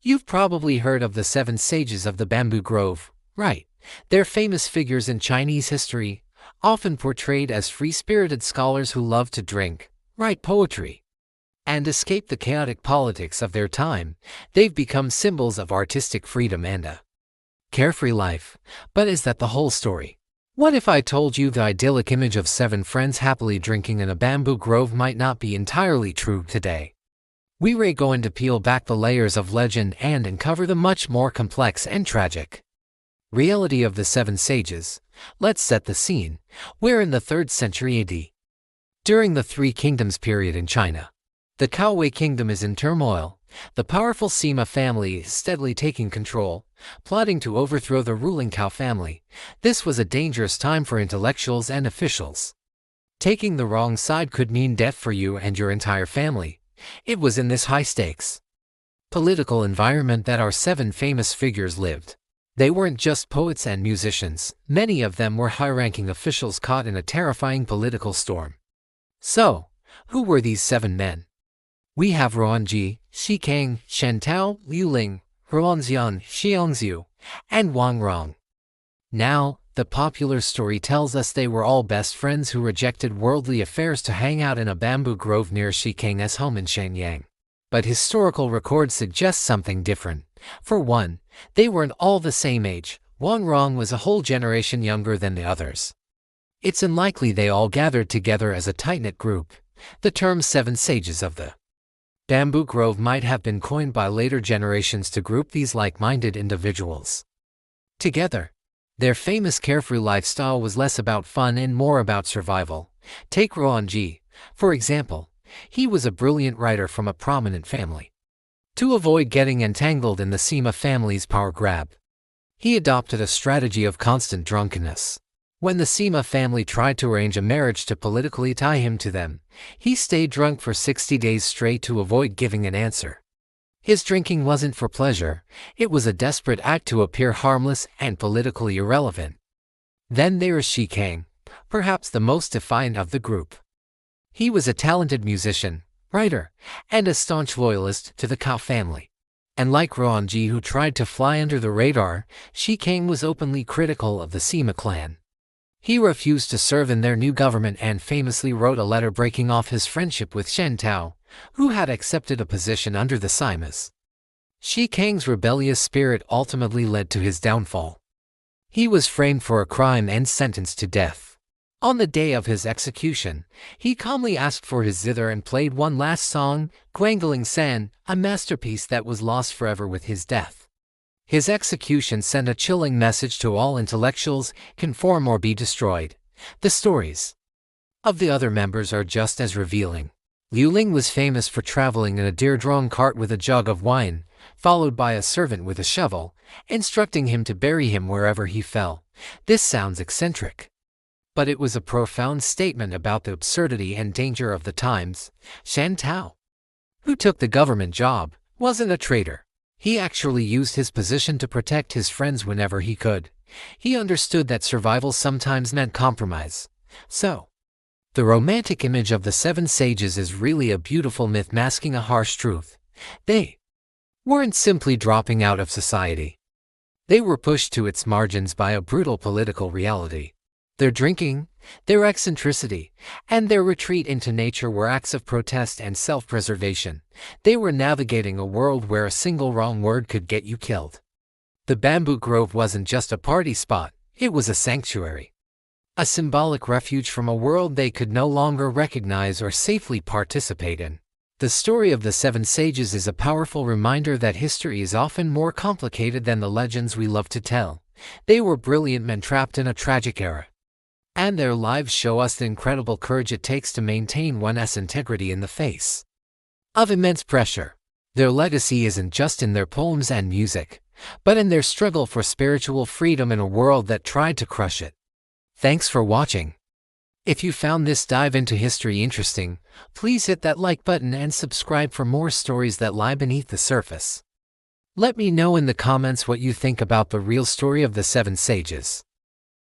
You've probably heard of the 7 sages of the bamboo grove, right? They're famous figures in Chinese history, often portrayed as free-spirited scholars who love to drink, write poetry, and escape the chaotic politics of their time. They've become symbols of artistic freedom and a carefree life. But is that the whole story? What if I told you the idyllic image of 7 friends happily drinking in a bamboo grove might not be entirely true today? We're going to peel back the layers of legend and uncover the much more complex and tragic reality of the 7 sages. Let's set the scene. We're in the 3rd century AD. During the Three Kingdoms period in China, the Cao kingdom is in turmoil. The powerful Sima family is steadily taking control, plotting to overthrow the ruling Cao family. This was a dangerous time for intellectuals and officials. Taking the wrong side could mean death for you and your entire family. It was in this high-stakes political environment that our 7 famous figures lived. They weren't just poets and musicians. Many of them were high-ranking officials caught in a terrifying political storm. So, who were these 7 men? We have Ruanji, Shi Kang, Shen Tao, Liu Ling, Ruanxian, Xiangxiu, and Wang Rong. Now, the popular story tells us they were all best friends who rejected worldly affairs to hang out in a bamboo grove near Shi Kang's home in Shenyang. But historical records suggest something different. For one, they weren't all the same age. Wang Rong was a whole generation younger than the others. It's unlikely they all gathered together as a tight-knit group. The term 7 sages of the bamboo grove might have been coined by later generations to group these like-minded individuals together. Their famous carefree lifestyle was less about fun and more about survival. Take Ruanji, for example. He was a brilliant writer from a prominent family. To avoid getting entangled in the Sima family's power grab, he adopted a strategy of constant drunkenness. When the Sima family tried to arrange a marriage to politically tie him to them, he stayed drunk for 60 days straight to avoid giving an answer. His drinking wasn't for pleasure, it was a desperate act to appear harmless and politically irrelevant. Then there is Shi Kang, perhaps the most defiant of the group. He was a talented musician, writer, and a staunch loyalist to the Cao family. And like Ruanji, who tried to fly under the radar, Shi Kang was openly critical of the Sima clan. He refused to serve in their new government and famously wrote a letter breaking off his friendship with Shen Tao, who had accepted a position under the Simas. Shi Kang's rebellious spirit ultimately led to his downfall. He was framed for a crime and sentenced to death. On the day of his execution, he calmly asked for his zither and played one last song, Guangling San, a masterpiece that was lost forever with his death. His execution sent a chilling message to all intellectuals: conform or be destroyed. The stories of the other members are just as revealing. Liu Ling was famous for traveling in a deer-drawn cart with a jug of wine, followed by a servant with a shovel, instructing him to bury him wherever he fell. This sounds eccentric, but it was a profound statement about the absurdity and danger of the times. Shen Tao, who took the government job, wasn't a traitor. He actually used his position to protect his friends whenever he could. He understood that survival sometimes meant compromise. So, the romantic image of the 7 sages is really a beautiful myth masking a harsh truth. They weren't simply dropping out of society. They were pushed to its margins by a brutal political reality. Their drinking, their eccentricity, and their retreat into nature were acts of protest and self-preservation. They were navigating a world where a single wrong word could get you killed. The bamboo grove wasn't just a party spot, it was a sanctuary. A symbolic refuge from a world they could no longer recognize or safely participate in. The story of the 7 sages is a powerful reminder that history is often more complicated than the legends we love to tell. They were brilliant men trapped in a tragic era, and their lives show us the incredible courage it takes to maintain one's integrity in the face of immense pressure. Their legacy isn't just in their poems and music, but in their struggle for spiritual freedom in a world that tried to crush it. Thanks for watching. If you found this dive into history interesting, please hit that like button and subscribe for more stories that lie beneath the surface. Let me know in the comments what you think about the real story of the 7 sages.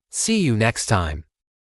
See you next time.